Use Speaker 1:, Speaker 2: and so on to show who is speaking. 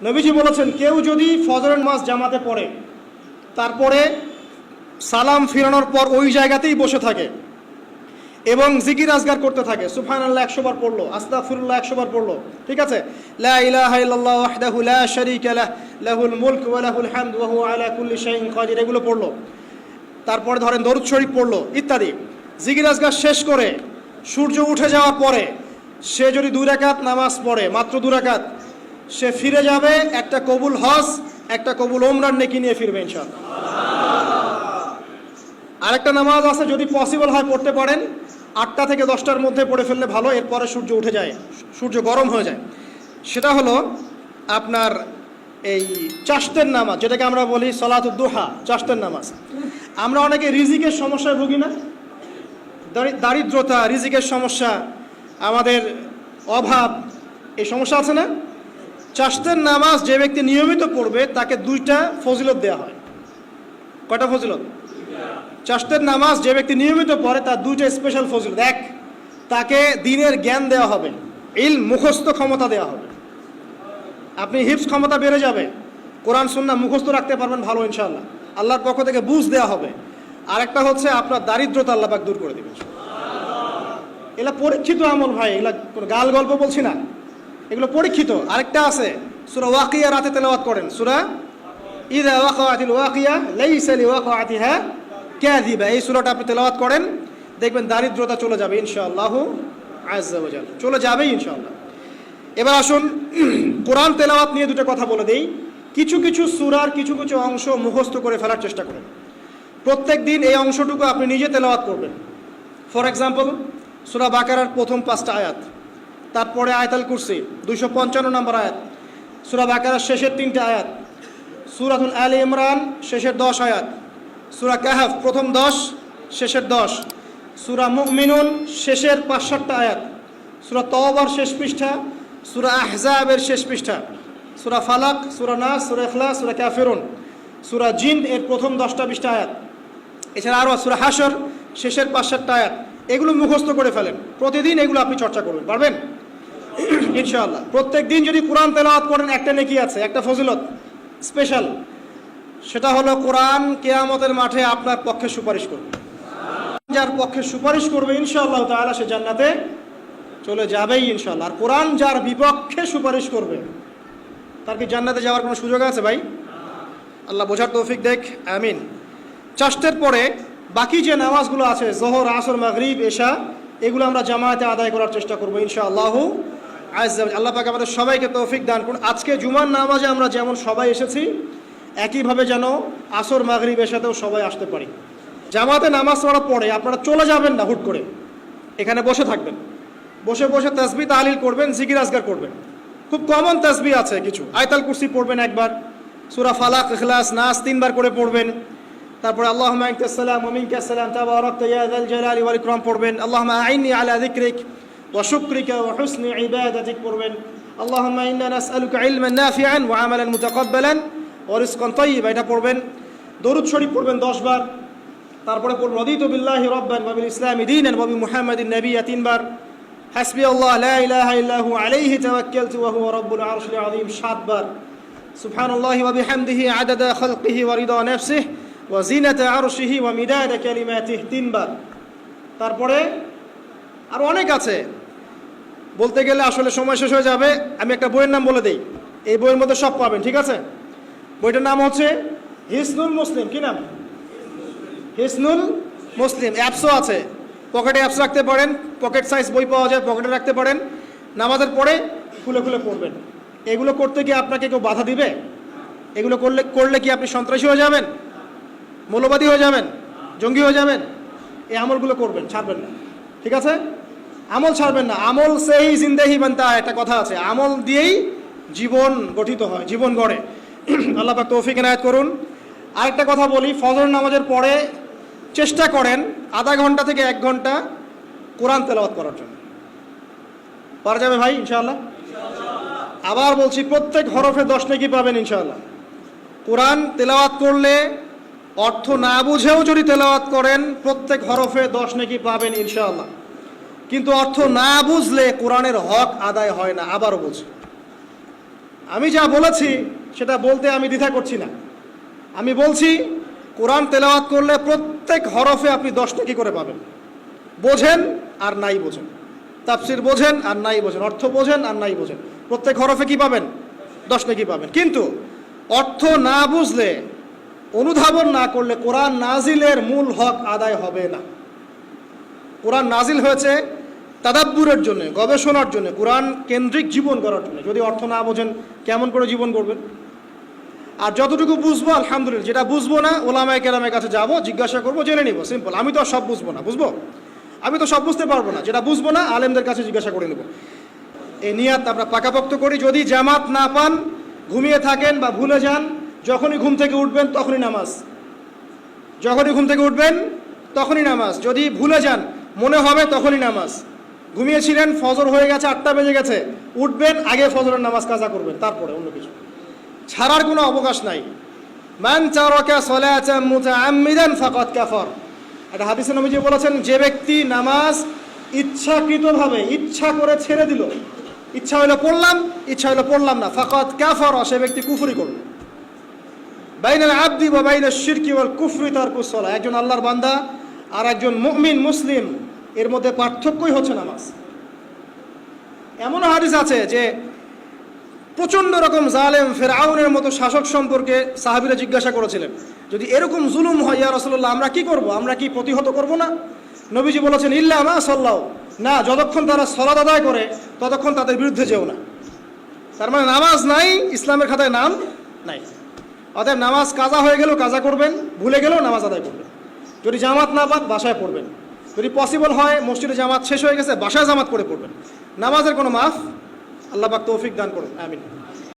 Speaker 1: নবীজি বলেছেন, কেউ যদি ফজরের নামাজ জামাতে পড়ে তারপরে সালাম ফিরানোর পর ওই জায়গাতেই বসে থাকে এবং জিকির আজগার করতে থাকে, সুবহানাল্লাহ 100 বার পড়লো, আস্তাগফিরুল্লাহ 100 বার পড়লো, ঠিক আছে, লা ইলাহা ইল্লাল্লাহ ওয়াহদাহু লা শারীকা লাহু লাহুল মুলক ওয়া লাহুল হামদ ওয়া হুয়া আলা কুল্লি শাইইন কাদির, এগুলো পড়লো, তারপরে ধরেন দরুদ শরীফ পড়লো ইত্যাদি, জিকির আজগার শেষ করে সূর্য উঠে যাওয়ার পরে সে যদি 2 রাকাত নামাজ পড়ে, মাত্র 2 রাকাত, সে ফিরে যাবে একটা কবুল হজ, একটা কবুল ওমরার নেকি নিয়ে ফিরবে ইনশাআল্লাহ। আরেকটা নামাজ আছে, যদি পসিবল হয় পড়তে পারেন, 8টা থেকে 10টার মধ্যে পড়ে ফেললে ভালো, এরপরে সূর্য উঠে যায়, সূর্য গরম হয়ে যায়। সেটা হলো আপনার এই চাশতের নামাজ, যেটাকে আমরা বলি সলাতুদ দুহা, চাশতের নামাজ। আমরা অনেকে রিজিকের সমস্যায় ভুগি না, দারিদ্রতা, রিজিকের সমস্যা, আমাদের অভাব, এই সমস্যা আছে না? চাশতের নামাজ যে ব্যক্তি নিয়মিত পড়বে তাকে 2টা ফজিলত দেওয়া হয়। কয়টা ফজিলত? চাশতের নামাজ যে ব্যক্তি নিয়মিত পড়ে তার 2টা স্পেশাল ফজিলত। এক, তাকে দ্বীনের জ্ঞান দেওয়া হবে, ইলম মুখস্থ ক্ষমতা দেওয়া হবে, আপনি হিফজ ক্ষমতা বেড়ে যাবে, কোরআন সুন্নাহ মুখস্থ রাখতে পারবেন ভালো ইনশাআল্লাহ, আল্লাহর পক্ষ থেকে বুঝ দেওয়া হবে। আরেকটা হচ্ছে আপনার দারিদ্রতা আল্লাহ পাক দূর করে দেবেন। এগুলা পরীক্ষিত আমল ভাই, এগুলা কোনো গাল গল্প বলছি না, এগুলো পরীক্ষিত। আরেকটা আছে, সূরা ওয়াকিয়া রাতে তেলাওয়াত করেন, সূরা ইযা ওয়াকাআতিল ওয়াকিয়া লাইসা লিওয়াকাআতিহা কাযিবা, এই সূরাটা আপনি তেলাওয়াত করেন, দেখবেন দারিদ্রতা চলে যাবে ইনশাআল্লাহু আযজা ওয়া জাল, চলে যাবেই ইনশাআল্লাহ। এবার আসুন কোরআন তেলাওয়াত নিয়ে 2টা কথা বলে দেই। কিছু কিছু সূরার কিছু কিছু অংশ মুখস্থ করে ফেলার চেষ্টা করেন, প্রত্যেক দিন এই অংশটুকু আপনি নিজে তেলাওয়াত করবেন। ফর এক্সাম্পল, সূরা বাকারার প্রথম 5টা আয়াত, তারপরে আয়াতুল কুরসি 255 নম্বর আয়াত, সূরা বাকারার শেষের 3টা আয়াত, সূরাতুল আলে ইমরান শেষের 10 আয়াত, সূরা কাহফ প্রথম 10 শেষের 10, সূরা মুমিনুন শেষের 5-7টা আয়াত, সূরা তাওবার শেষ পৃষ্ঠা, সূরা আহজাবের শেষ পৃষ্ঠা, সূরা ফালাক, সূরা নাস, সূরা ইখলাস, সূরা কাফিরুন, সূরা জিন এর প্রথম 10টা-20টা আয়াত, এছাড়া আরও সূরা হাশর শেষের 5-7টা আয়াত। এগুলো মুখস্থ করে ফেলেন, প্রতিদিন এগুলো আপনি চর্চা করবেন, পারবেন ইনশাআল্লাহ। প্রত্যেক দিন যদি কোরআন তেলাওয়াত করেন একটা নেকি আছে, একটা ফজিলত স্পেশাল, সেটা হলো কোরআন কিয়ামতের মাঠে আপনার পক্ষে সুপারিশ করবে। যার পক্ষে সুপারিশ করবে ইনশাআল্লাহ তাআলা সে জান্নাতে চলে যাবেই ইনশাআল্লাহ। আর কোরআন যার বিপক্ষে সুপারিশ করবে তার কি জান্নাতে যাওয়ার কোনো সুযোগ আছে ভাই? আল্লাহ বোঝার তৌফিক দেখ, আমিন। চাশতের পরে বাকি যে নামাজগুলো আছে, যোহর, আসর, মাগরিব, এশা, এগুলো আমরা জামায়াতে আদায় করার চেষ্টা করবো ইনশাআল্লাহ আযজা ওয়া জাল। আল্লাহ পাক আমাদের সবাইকে তৌফিক দান করুন। আজকে জুমার নামাজে আমরা যেমন সবাই এসেছি, একইভাবে যেন আসর, মাগরিব, এশাতেও সবাই আসতে পারি। জামাতে নামাজ পড়ার পরে আপনারা চলে যাবেন না হুট করে, এখানে বসে থাকবেন, বসে বসে তাসবিহ তাহলিল করবেন, জিকির আজগার করবেন। খুব কমন তাসবিহ আছে কিছু, আয়াতুল কুরসি পড়বেন একবার, সূরা ফালাক, ইখলাস, নাস 3 বার করে পড়বেন, তারপরে আল্লাহুম্মা আনতাস সালাম ওয়া মিনকাস সালাম তাবারাকতা ইয়া যাল জালালি ওয়াল ইকরাম পড়বেন, আল্লাহুম্মা আইন্নি আলা যিকরিক ওয়া শুকরিকা ওয়া হুসনি ইবাদাতিক পড়বেন, আল্লাহুম্মা ইন্না নাসআলুকা ইলমান নাফিআন ওয়া আমালান মুতাকাব্বালান ওয়া রিজকান তাইয়্যিবা, এটা পড়বেন। দরুদ শরীফ পড়বেন 10 বার, তারপরে পড়বেন রাদিতু বিল্লাহি রাব্বান ওয়া বিল ইসলামি দীনান ওয়া বি মুহাম্মাদিন নাবিয়্যা 3 বার, হাসবিয়াল্লাহু লা ইলাহা ইল্লা হু আলাইহি তাওয়াক্কালতু ওয়া হুয়া রাব্বুল আরশিল আযীম 7 বার, সুবহানাল্লাহি ওয়া বিহামদিহি আদাদা খালকিহি ওয়া রিদা নাফসিহি ওয়া জিনাতা আরশিহি ওয়া মিদাদা কালিমাতিহি 3 বার। তারপরে আর অনেক আছে, বলতে গেলে আসলে সময় শেষ হয়ে যাবে। আমি একটা বইয়ের নাম বলে দেই, এই বইয়ের মধ্যে সব পাবেন, ঠিক আছে? বইটার নাম হচ্ছে হিসনুল মুসলিম। কি নাম? হিসনুল মুসলিম। অ্যাপসও আছে, পকেটে অ্যাপস রাখতে পারেন, পকেট সাইজ বই পাওয়া যায়, পকেটে রাখতে পারেন, নামাজের পরে খুলে খুলে পড়বেন। এগুলো করতে গিয়ে আপনাকে কেউ বাধা দিবে? এগুলো করলে কি আপনি সন্ত্রাসী হয়ে যাবেন, মৌলবাদী হয়ে যাবেন, জঙ্গি হয়ে যাবেন? এই আমলগুলো করবেন, ছাড়বেন না, ঠিক আছে? আমল ছাড়বেন না। আমল সেই জিন্দেহি বানতা, একটা কথা আছে, আমল দিয়েই জীবন গঠিত হয়, জীবন গড়ে। আল্লাহ পাক তৌফিক এনায়েত করুন। আরেকটা কথা বলি, ফজর নামাজের পরে চেষ্টা করেন আধা ঘন্টা থেকে 1 ঘন্টা কোরআন তেলাওয়াত করার জন্য। পারা যাবে ভাই ইনশাআল্লাহ? আবার বলছি, প্রত্যেক হরফে 10 নেকি পাবেন ইনশাআল্লাহ। কোরআন তেলাওয়াত করলে অর্থ না বুঝেও যদি তেলাওয়াত করেন, প্রত্যেক হরফে 10 নেকি পাবেন ইনশাআল্লাহ। কিন্তু অর্থ না বুঝলে কোরআনের হক আদায় হয় না। আবারও বলছি, আমি যা বলেছি সেটা বলতে আমি দ্বিধা করছি না। আমি বলছি কোরআন তেলাওয়াত করলে প্রত্যেক হরফে আপনি 10 নেকি করে পাবেন। বোঝেন আর নাই বোঝেন, তাফসির বোঝেন আর নাই বোঝেন, অর্থ বোঝেন আর নাই বোঝেন, প্রত্যেক হরফে কি পাবেন? 10 নেকি পাবেন। কিন্তু অর্থ না বুঝলে, অনুধাবন না করলে কোরআন নাজিলের মূল হক আদায় হবে না। কোরআন নাজিল হয়েছে তাদাব্বুরের জন্য, গবেষণার জন্য, কোরআন কেন্দ্রিক জীবন করার জন্য। যদি অর্থ না বোঝেন কেমন করে জীবন করবেন? আর যতটুকু বুঝবো আলহামদুলিল্লাহ, যেটা বুঝবো না ওলামায়ে কেরামের কাছে যাবো, জিজ্ঞাসা করবো, জেনে নিব, সিম্পল। আমি তো আর সব বুঝবো না, বুঝবো? আমি তো সব বুঝতে পারবো না, যেটা বুঝবো না আলেমদের কাছে জিজ্ঞাসা করে নেব। এই নিয়াত আমরা পাকাপোক্ত করি। যদি জামাত না পান, ঘুমিয়ে থাকেন বা ভুলে যান, যখনই ঘুম থেকে উঠবেন তখনই নামাজ, যখনই ঘুম থেকে উঠবেন তখনই নামাজ। যদি ভুলে যান, মনে হবে তখনই নামাজ। ঘুমিয়েছিলেন, ফজর হয়ে গেছে, 8টা বেজে গেছে, উঠবেন, আগে ফজরের নামাজ কাজা করবেন, তারপরে অন্য কিছু ছাড়ার কোনো অবকাশ নাই। মান তারাকা সালাতান মুতাআম্মিদান ফাকাদ কাফার। একটা হাদিসে নবীজি বলেছেন, যে ব্যক্তি নামাজ ইচ্ছাকৃতভাবে, ইচ্ছা করে ছেড়ে দিল, ইচ্ছা হইলো পড়লাম, ইচ্ছা হইলো পড়লাম না, ফাকাদ কাফার, সে ব্যক্তি কুফরি করল। বাইনাল আবদি ওয়া বাইনাশ শিরকি ওয়াল কুফরি তারকুস সালাহ। একজন আল্লাহর বান্দা আর একজন মুমিন মুসলিম, এর মধ্যে পার্থক্যই হচ্ছে নামাজ। এমন হাদিস আছে যে প্রচণ্ড রকম জালেম ফেরাউনের মতো শাসক সম্পর্কে সাহাবীরা জিজ্ঞাসা করেছিলেন, যদি এরকম জুলুম হয় ইয়া রাসূলুল্লাহ, আমরা কি করব? আমরা কি প্রতিহত করব না? নবীজি বলেছেন, ইল্লা মা সাল্লাউ, না, যতক্ষণ তারা সালাত আদায় করে ততক্ষণ তাদের বিরুদ্ধে যেও না। তার মানে নামাজ নাই, ইসলামের খাতায় নাম নাই। অতএব নামাজ কাজা হয়ে গেলেও কাজা করবেন, ভুলে গেলেও নামাজ আদায় করবেন। যদি জামাত না পান, বাসায় পড়বেন। যদি পসিবল হয় মসজিদে জামাত শেষ হয়ে গেছে, বাসায় জামাত করে পড়বেন। নামাজের কোনো মাফ, আল্লাহ পাক তৌফিক দান করুন, আমিন।